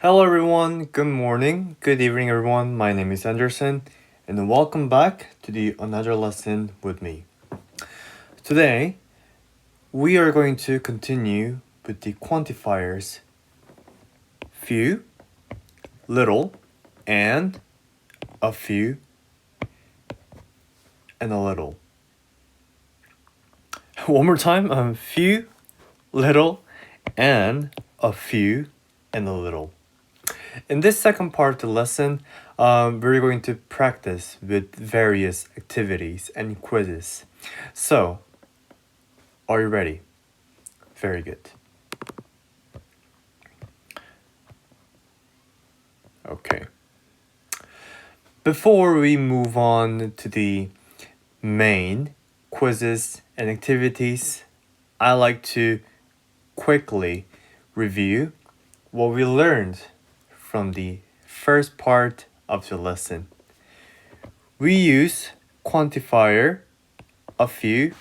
Hello everyone, good morning, good evening everyone. My name is Anderson and welcome back to the another lesson with me. Today, we are going to continue with the quantifiers few, little, and a few and a little. One more time, few, little, and a few and a little. In this second part of the lesson, we're going to practice with various activities and quizzes. So, are you ready? Very good. Okay. Before we move on to the main quizzes and activities, I like to quickly review what we learned from the first part of the lesson. We use quantifier, a few,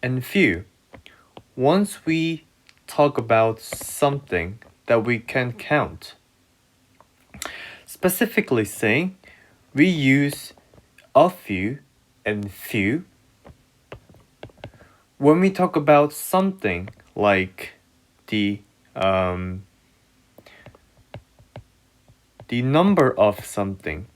and few. Once we talk about something that we can count, specifically saying we use a few and few when we talk about something like the number of something.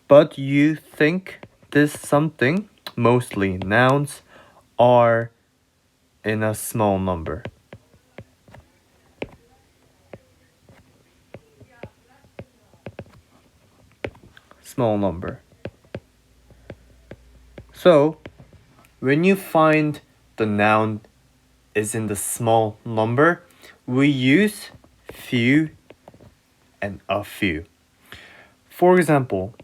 But you think this something, mostly nouns, are in a small number. Small number. So, when you find the noun is in the small number, we use few and a few. For example,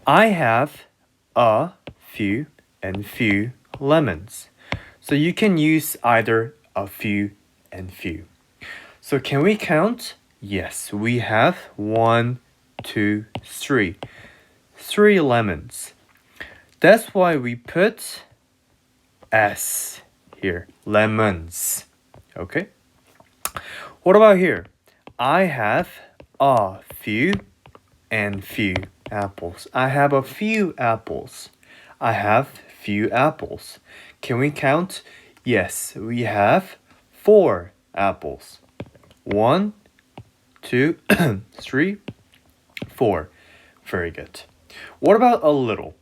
I have a few and few lemons. So you can use either a few and few. So can we count? Yes, we have 1, 2, 3. 3 lemons. That's why we put S here. Lemons. Okay? What about here? I have a few and few apples. I have a few apples. I have few apples. Can we count? Yes, we have 4 apples. 1, 2, 3, 4. Very good. What about a little?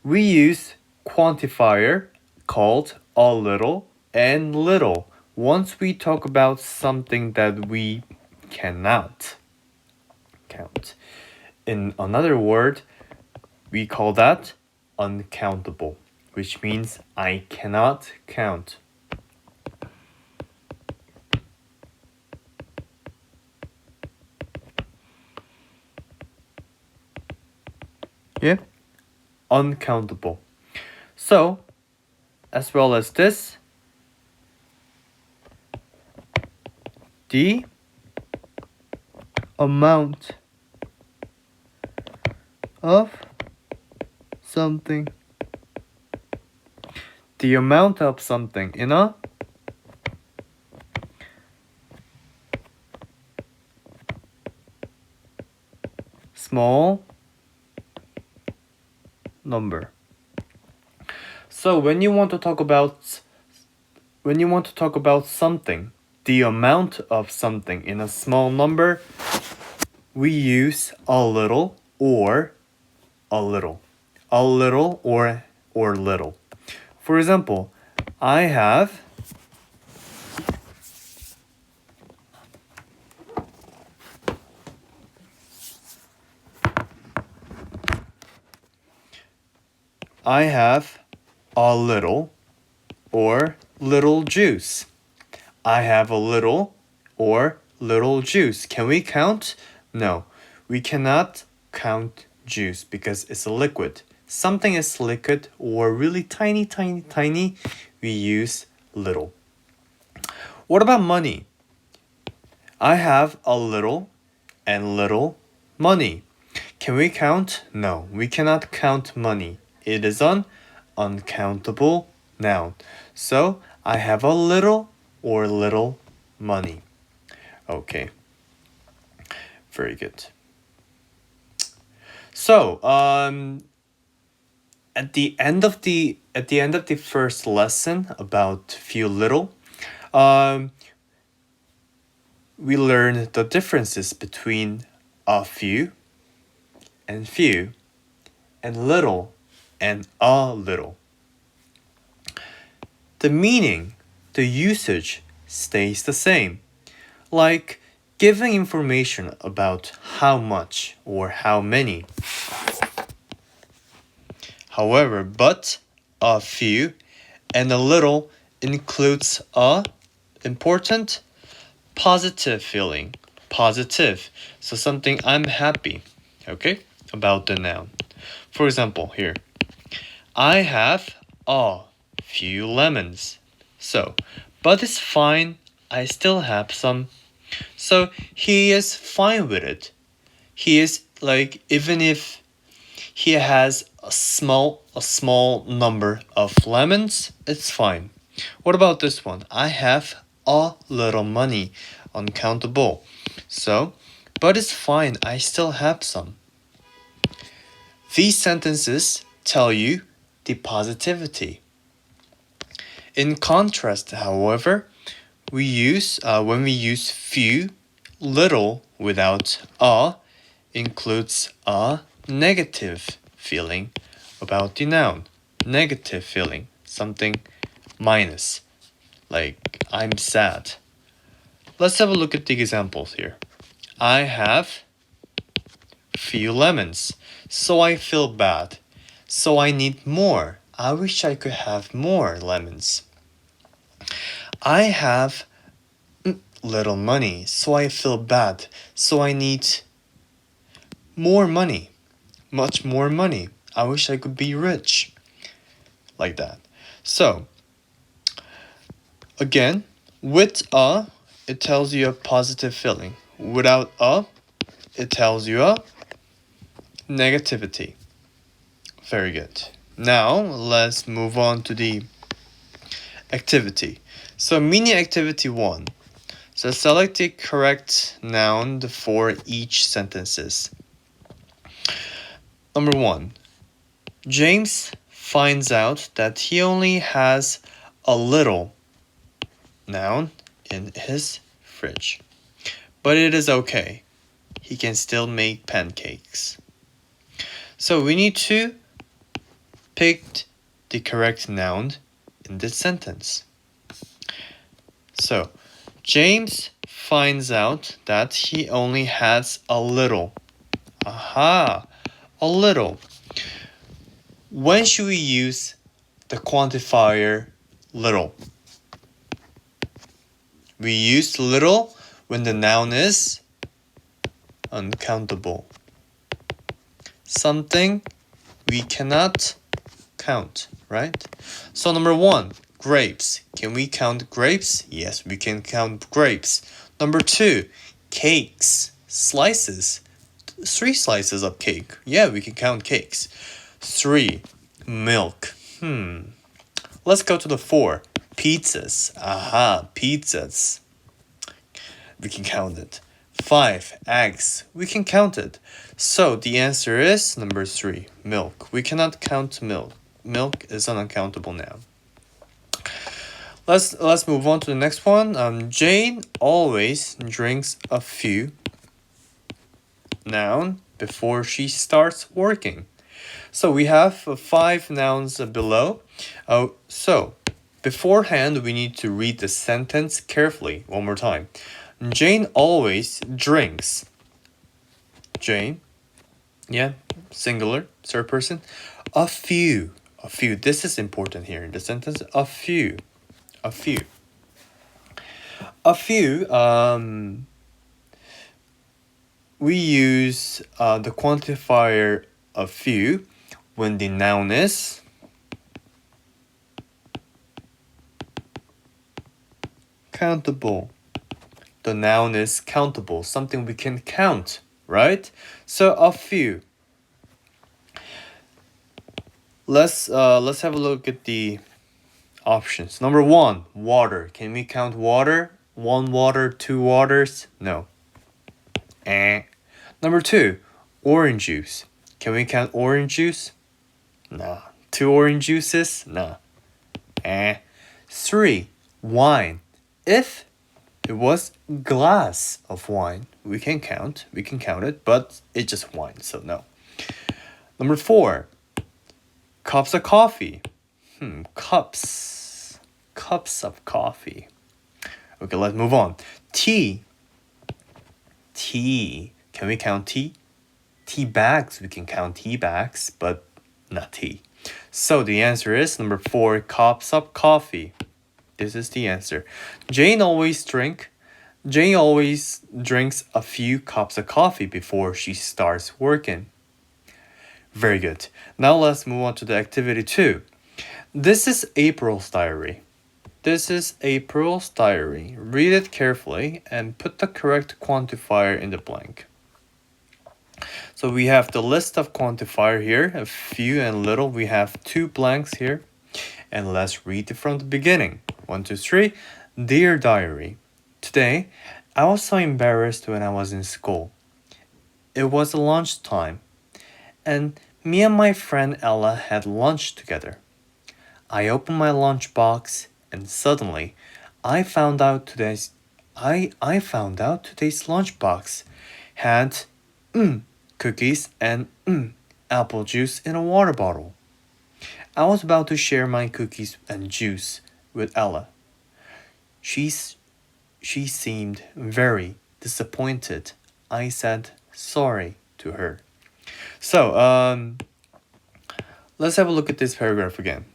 We use quantifier called a little and little once we talk about something that we cannot count. In another word, we call that uncountable, which means I cannot count. Yeah? Uncountable. So, as well as this, the amount of something. The amount of something in a small number. So when you want to talk about something, the amount of something in a small number, we use a little or a little. A little or little. For example, I have a little or little juice. I have a little or little juice. Can we count? No, we cannot count juice because it's a liquid. Something is liquid or really tiny, we use little. What about money? I have a little and little money. Can we count? No, we cannot count money. It is an uncountable noun. So I have a little or little money. Okay. Very good. So, at the end of the first lesson about few little, we learned the differences between a few and few, and little and a little. The meaning, the usage stays the same, like giving information about how much or how many. However, but a few and a little includes a important positive feeling. Positive. So something I'm happy, okay, about the noun. For example, here, I have a few lemons. So, but it's fine, I still have some. So he is fine with it. He is like, even if he has a small number of lemons, it's fine. What about this one? I have a little money, uncountable. So, but it's fine, I still have some. These sentences tell you the positivity. In contrast, however, we use when we use few, little without a includes a negative feeling about the noun. Negative feeling, something minus, like I'm sad. Let's have a look at the examples here. I have few lemons, so I feel bad. So I need more. I wish I could have more lemons. I have little money, so I feel bad. So I need more money. Much more money. I wish I could be rich. Like that. So, again, with a, it tells you a positive feeling. Without a, it tells you a negativity. Very good. Now, let's move on to the activity. So, mini activity 1. So, select the correct noun for each sentences. Number 1. James finds out that he only has a little noun in his fridge. But it is okay. He can still make pancakes. So we need to pick the correct noun in this sentence. So James finds out that he only has a little. Aha, a little. When should we use the quantifier little? We use little when the noun is uncountable. Something we cannot count, right? So number 1, grapes. Can we count grapes? Yes, we can count grapes. Number 2, cakes, slices. 3 slices of cake. Yeah, we can count cakes. 3, milk. Let's go to the 4, pizzas. Aha, pizzas. We can count it. 5, eggs. We can count it. So the answer is number 3, milk. We cannot count milk. Milk is an uncountable noun. Let's move on to the next one. Jane always drinks a few noun before she starts working. So we have 5 nouns below. So beforehand, we need to read the sentence carefully one more time. Jane always drinks. Jane, yeah, singular, third person. A few. This is important here in the sentence. A few. We use the quantifier a few when the noun is countable. The noun is countable, something we can count, right? So a few. Let's have a look at the options. Number 1, water. Can we count water? 1 water, 2 waters? No. Number 2, orange juice. Can we count orange juice? Nah. 2 orange juices? Nah. 3, wine. If it was glass of wine, we can count it, but it's just wine, so no. Number 4, cups of coffee. Cups of coffee. Okay, let's move on. Tea. Can we count tea? Tea bags, we can count tea bags, but not tea. So the answer is number 4, cups of coffee. This is the answer. Jane always drinks a few cups of coffee before she starts working. Very good. Now let's move on to the activity 2. This is April's diary. Read it carefully and put the correct quantifier in the blank. So we have the list of quantifier here, a few and little. We have 2 blanks here. And let's read it from the beginning. 1, 2, 3. Dear diary. Today, I was so embarrassed when I was in school. It was lunchtime, and me and my friend Ella had lunch together. I opened my lunchbox, and suddenly, I found out today's lunchbox had cookies and apple juice in a water bottle. I was about to share my cookies and juice with Ella. She seemed very disappointed. I said sorry to her. So, let's have a look at this paragraph again.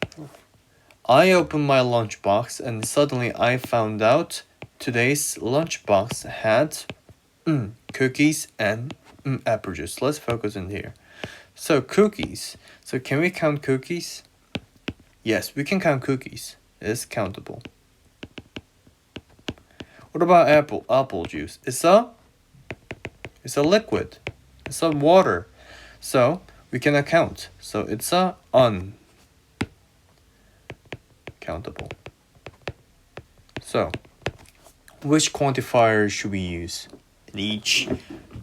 I opened my lunchbox and suddenly I found out today's lunchbox had cookies and apple juice. Let's focus in here. So cookies. So can we count cookies? Yes, we can count cookies. It's countable. What about apple juice? It's a liquid. It's a water. So we cannot count. So it's a uncountable. So which quantifier should we use in each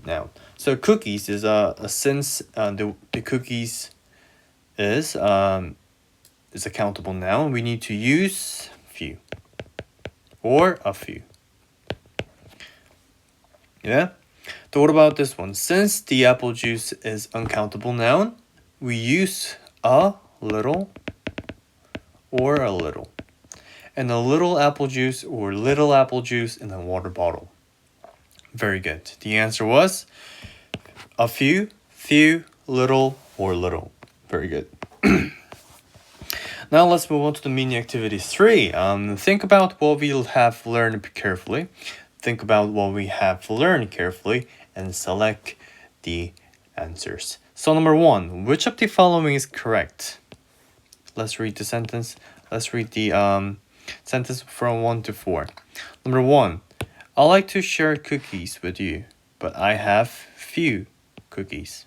noun? So cookies is since the cookies is a countable noun, we need to use few or a few. Yeah? So what about this one? Since the apple juice is uncountable noun, we use a little or a little. And a little apple juice or little apple juice in a water bottle. Very good. The answer was a few, little, or little. Very good. Now let's move on to the mini activity 3. Think about what we have learned carefully. And select the answers. So number 1, which of the following is correct? Let's read the sentence. Let's read the sentence from 1 to 4. Number 1, I like to share cookies with you, but I have few cookies.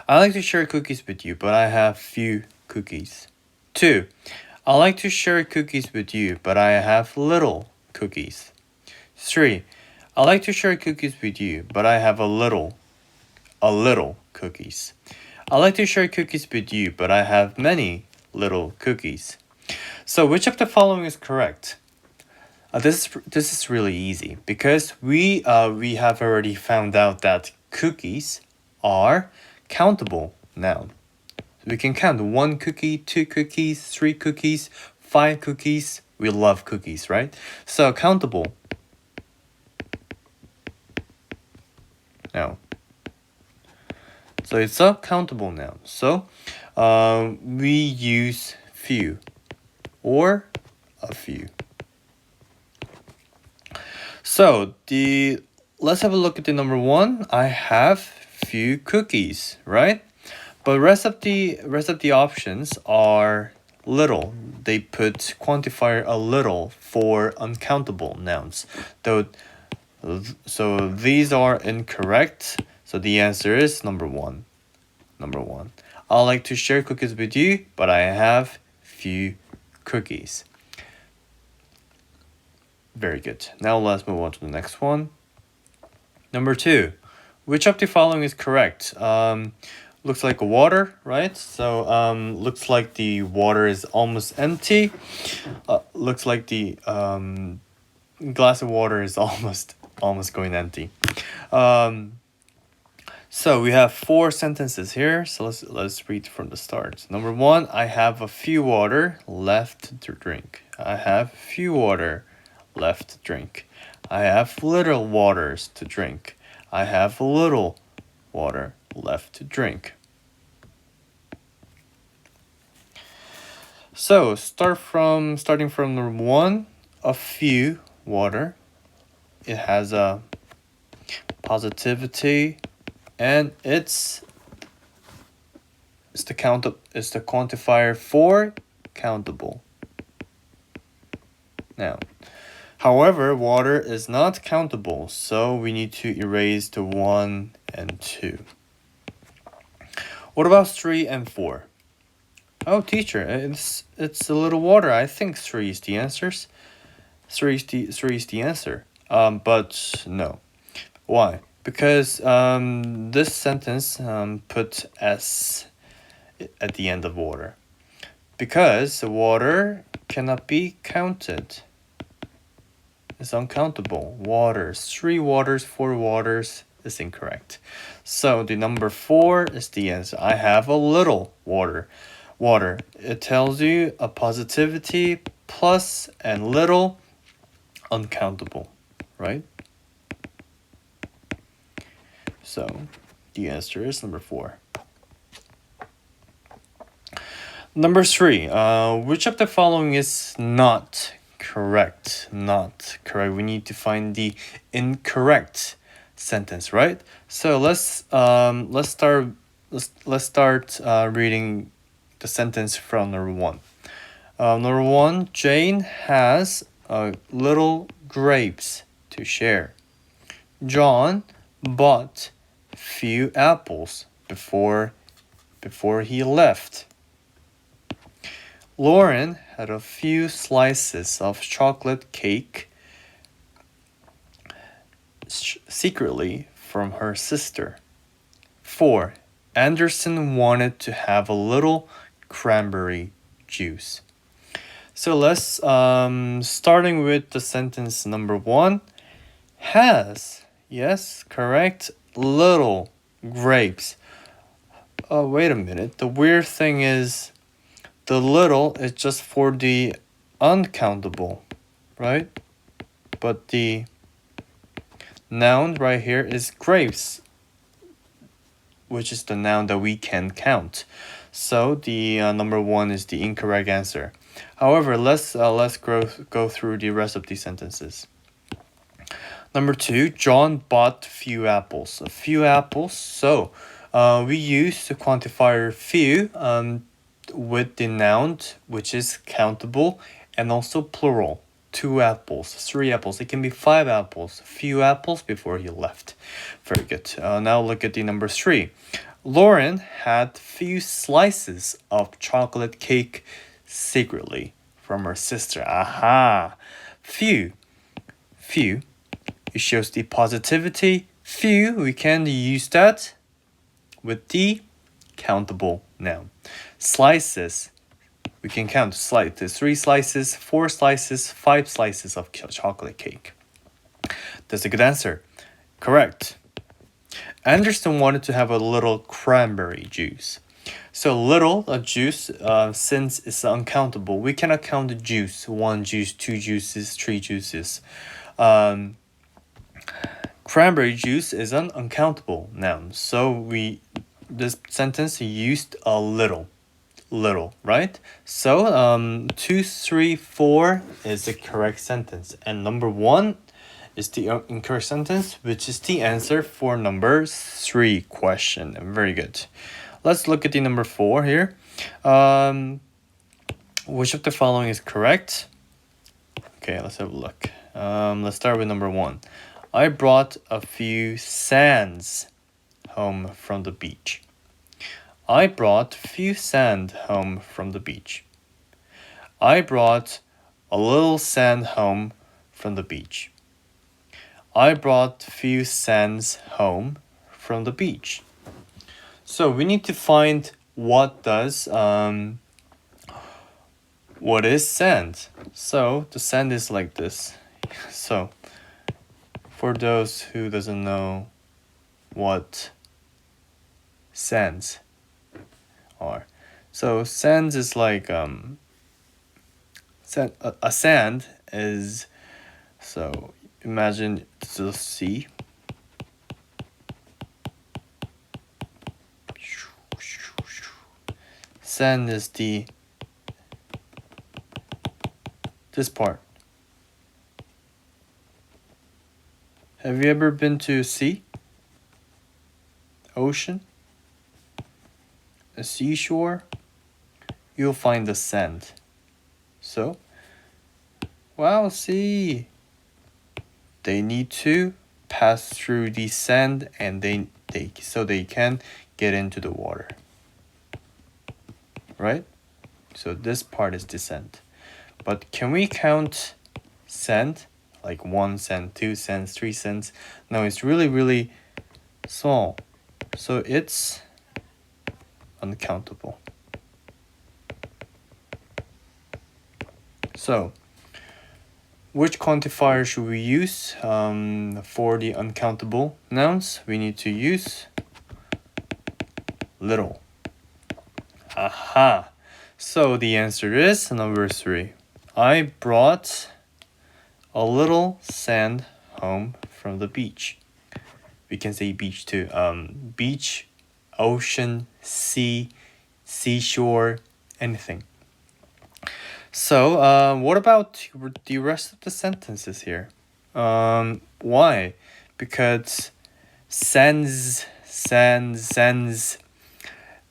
I like to share cookies with you, but I have few cookies. 2, I like to share cookies with you, but I have little cookies. 3, I like to share cookies with you, but I have a little cookies. I like to share cookies with you, but I have many little cookies. So which of the following is correct? This is really easy because we have already found out that cookies are countable noun. So we can count 1 cookie, 2 cookies, 3 cookies, 5 cookies. We love cookies, right? So countable. Now, so it's a countable noun. So we use few or a few. So let's have a look at the number 1. I have few cookies, right? But rest of the options are little. They put quantifier a little for uncountable nouns. So these are incorrect. So the answer is number 1. Number 1. I like to share cookies with you, but I have few cookies. Very good. Now let's move on to the next one. Number 2. Which of the following is correct? Looks like water, right? So looks like the water is almost empty. Looks like the glass of water is almost going empty. So we have 4 sentences here. So let's read from the start. Number 1, I have a few water left to drink. I have few water left to drink. I have little waters to drink. I have little water left to drink. So starting from number 1, a few water. It has a positivity, and it's the quantifier for countable. Now, however, water is not countable, so we need to erase the 1 and 2. What about 3 and 4? Oh, teacher, it's a little water. I think 3 is the answers. 3 is the answer. But no. Why? Because this sentence put S at the end of water. Because water cannot be counted. It's uncountable. Waters, 3 waters, 4 waters is incorrect. So the number 4 is the answer. I have a little water. It tells you a positivity plus and little uncountable, right? So the answer is number 4. Number 3, which of the following is not correct? Not correct. We need to find the incorrect sentence, right? So let's start reading the sentence from number 1. Number 1, Jane has little grapes to share. John bought few apples before he left. Lauren had a few slices of chocolate cake secretly from her sister. 4. Anderson wanted to have a little cranberry juice. So let's starting with the sentence number 1. Has, yes, correct, little grapes. Oh, wait a minute. The weird thing is the little is just for the uncountable, right? But the noun right here is grapes, which is the noun that we can count. So the number 1 is the incorrect answer. However, let's go through the rest of these sentences. Number 2, John bought few apples. A few apples. So we use the quantifier few with the noun, which is countable, and also plural. 2 apples, 3 apples. It can be 5 apples, few apples before he left. Very good. Now look at the number 3. Lauren had few slices of chocolate cake secretly from her sister. Aha! Few. It shows the positivity. Few, we can use that with the countable noun. Slices, we can count 3 slices, 4 slices, 5 slices of chocolate cake. That's a good answer. Correct. Anderson wanted to have a little cranberry juice. So little juice, since it's uncountable, we cannot count the juice. 1 juice, 2 juices, 3 juices. Cranberry juice is an uncountable noun. So this sentence used a little, right? So 2, 3, 4 is the correct sentence, and number 1 is the incorrect sentence, which is the answer for number 3 question. Very good. Let's look at the number 4 here. Which of the following is correct? Okay, let's have a look. Let's start with number 1. I brought a few sands home from the beach. I brought a few sand home from the beach. I brought a little sand home from the beach. I brought a few sands home from the beach. So we need to find what is sand. So the sand is like this. So for those who doesn't know what sands are, so sands is like a sand is, so imagine the sea. Sand is this part. Have you ever been to sea? Ocean? A seashore? You'll find the sand. So, wow, see, they need to pass through the sand and so they can get into the water. Right? So this part is the sand. But can we count sand? Like 1 cent, 2 cents, 3 cents? No, it's really, really small. So it's uncountable. So, which quantifier should we use for the uncountable nouns? We need to use little. Aha! So the answer is number 3. I brought a little sand home from the beach. We can say beach too. Beach, ocean, sea, seashore, anything. So what about the rest of the sentences here? Why? Because sands,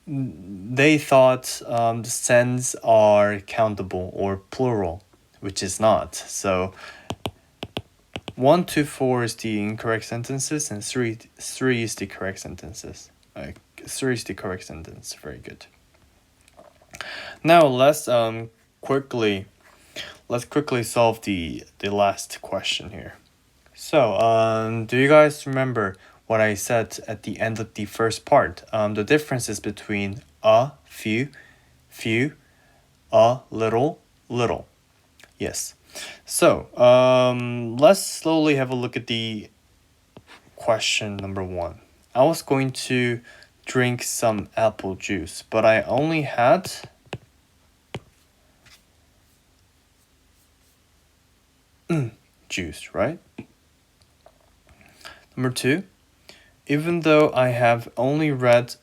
they thought the sands are countable or plural, which is not. So 1 to 4 is the incorrect sentences, and 3 is the correct sentences. 3 is the correct sentence. Very good. Now let's quickly solve the last question here. So do you guys remember what I said at the end of the first part? The differences between a, few, a, little. Yes. So let's slowly have a look at the question number 1. I was going to drink some apple juice, but I only had juice, right? Number 2, even though I have only read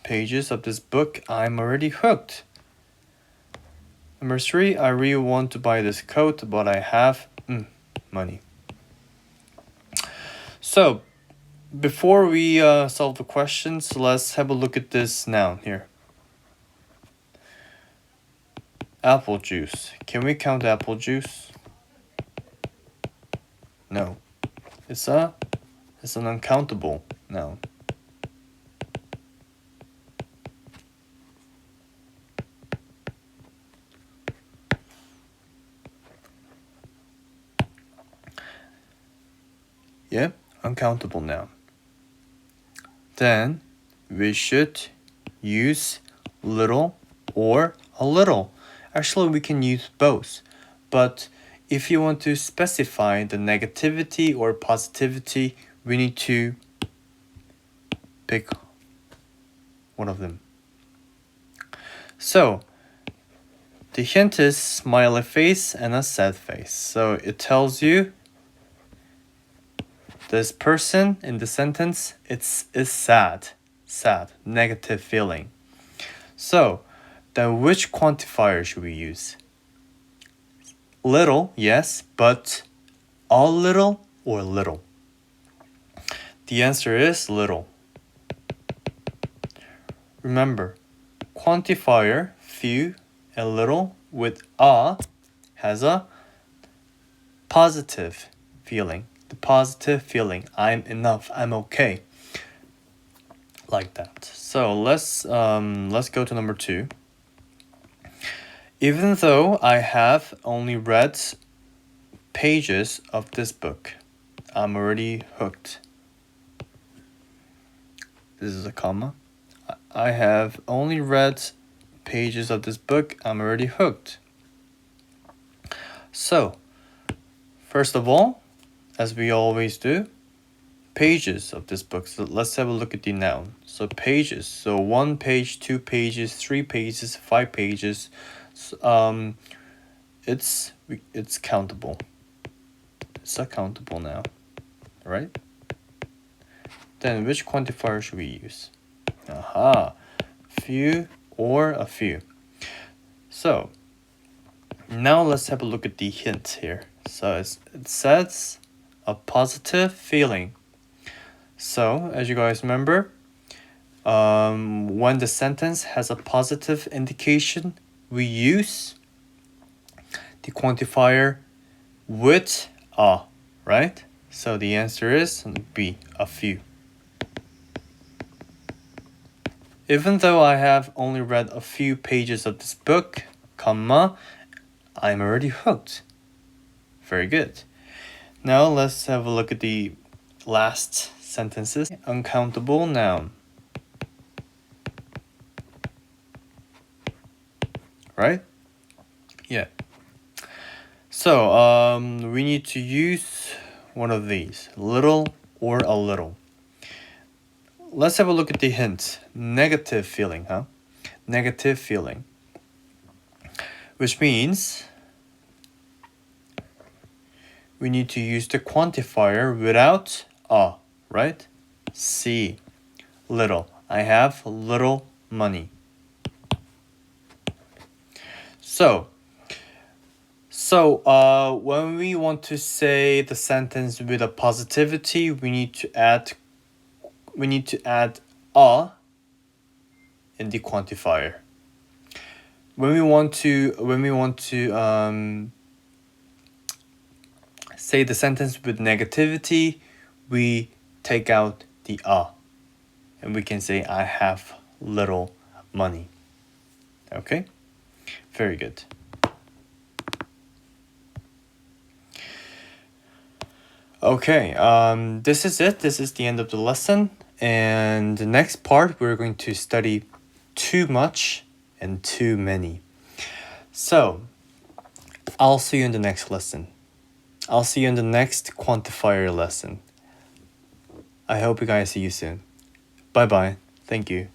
pages of this book, I'm already hooked. Number 3, I really want to buy this coat, but I have money. So, before we solve the questions, let's have a look at this noun here. Apple juice. Can we count apple juice? No. It's an uncountable noun. Yeah, uncountable noun. Then we should use little or a little. Actually, we can use both. But if you want to specify the negativity or positivity, we need to pick one of them. So, the hint is smiley face and a sad face. So it tells you this person in the sentence is sad, negative feeling. So then which quantifier should we use? Little, yes, but a little or little? The answer is little. Remember, quantifier, few, a little with a has a positive feeling. The positive feeling, I'm enough, I'm okay. Like that. So let's go to number 2. Even though I have only read pages of this book, I'm already hooked. This is a comma. I have only read pages of this book, I'm already hooked. So, first of all, as we always do, pages of this book. So let's have a look at the noun. So pages. So 1 page, 2 pages, 3 pages, 5 pages. It's countable. It's accountable now, right? Then which quantifier should we use? Aha, few or a few. So now let's have a look at the hint here. So it says a positive feeling. So as you guys remember, when the sentence has a positive indication, we use the quantifier with a, right? So the answer is B, a few. Even though I have only read a few pages of this book, comma, I'm already hooked. Very good. Now let's have a look at the last sentences. Uncountable noun. Right? Yeah. So we need to use one of these, little or a little. Let's have a look at the hint. Negative feeling, huh? Negative feeling. Which means we need to use the quantifier without a, right? C, little. I have little money. So when we want to say the sentence with a positivity, we need to add a in the quantifier. When we want to say the sentence with negativity, we take out the a, and we can say I have little money. Okay? Very good. Okay, this is it. This is the end of the lesson. And the next part, we're going to study too much and too many. So, I'll see you in the next lesson. I'll see you in the next quantifier lesson. I hope you guys see you soon. Bye-bye. Thank you.